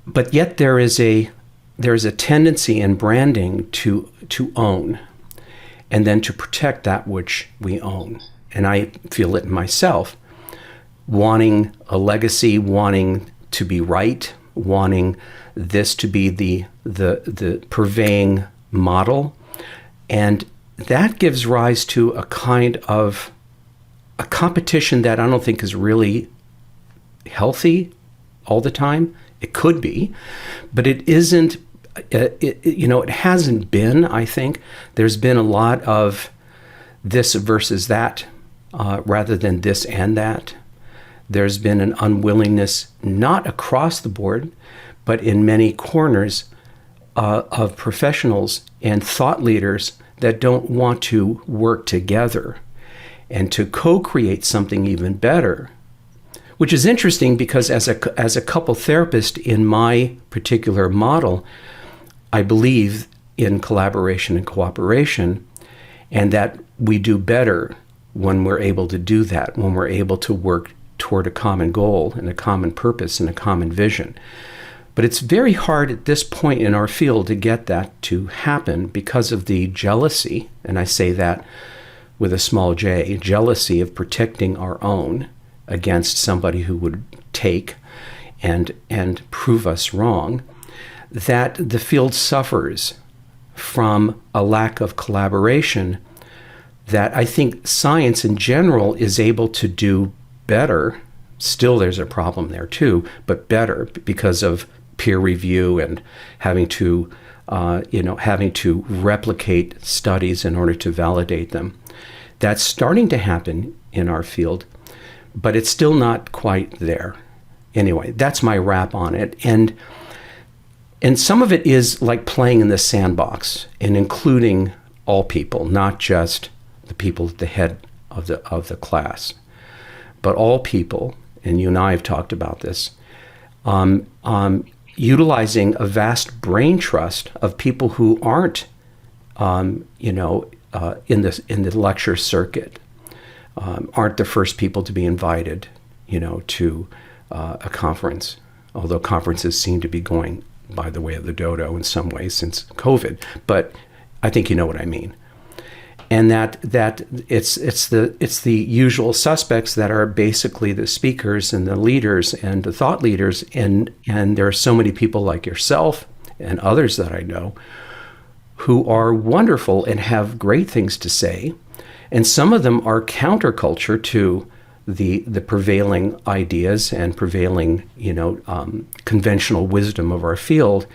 But yet there is a tendency in branding to own, and then to protect that which we own. And I feel it in myself, wanting a legacy, wanting to be right, wanting this to be the purveying model. And that gives rise to a kind of a competition that I don't think is really healthy all the time. It could be, but it isn't. It hasn't been, I think. There's been a lot of this versus that, rather than this and that. There's been an unwillingness, not across the board, but in many corners of professionals and thought leaders that don't want to work together and to co-create something even better. Which is interesting because as a couple therapist in my particular model, I believe in collaboration and cooperation, and that we do better when we're able to do that, when we're able to work toward a common goal and a common purpose and a common vision. But it's very hard at this point in our field to get that to happen because of the jealousy, and I say that with a small j, jealousy of protecting our own against somebody who would take and prove us wrong, that the field suffers from a lack of collaboration that I think science in general is able to do better. Still, there's a problem there too, but better because of peer review and having to replicate studies in order to validate them. That's starting to happen in our field, but it's still not quite there. Anyway, that's my wrap on it. And some of it is like playing in the sandbox and including all people, not just the people at the head of the class, but all people, and you and I have talked about this, utilizing a vast brain trust of people who aren't, in the lecture circuit, aren't the first people to be invited, to a conference, although conferences seem to be going by the way of the dodo in some ways since COVID, but I think you know what I mean. And that it's the usual suspects that are basically the speakers and the leaders and the thought leaders, and there are so many people like yourself and others that I know who are wonderful and have great things to say, and some of them are counterculture to the prevailing ideas and prevailing, conventional wisdom of our field.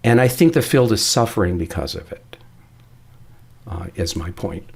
And I think the field is suffering because of it, is my point.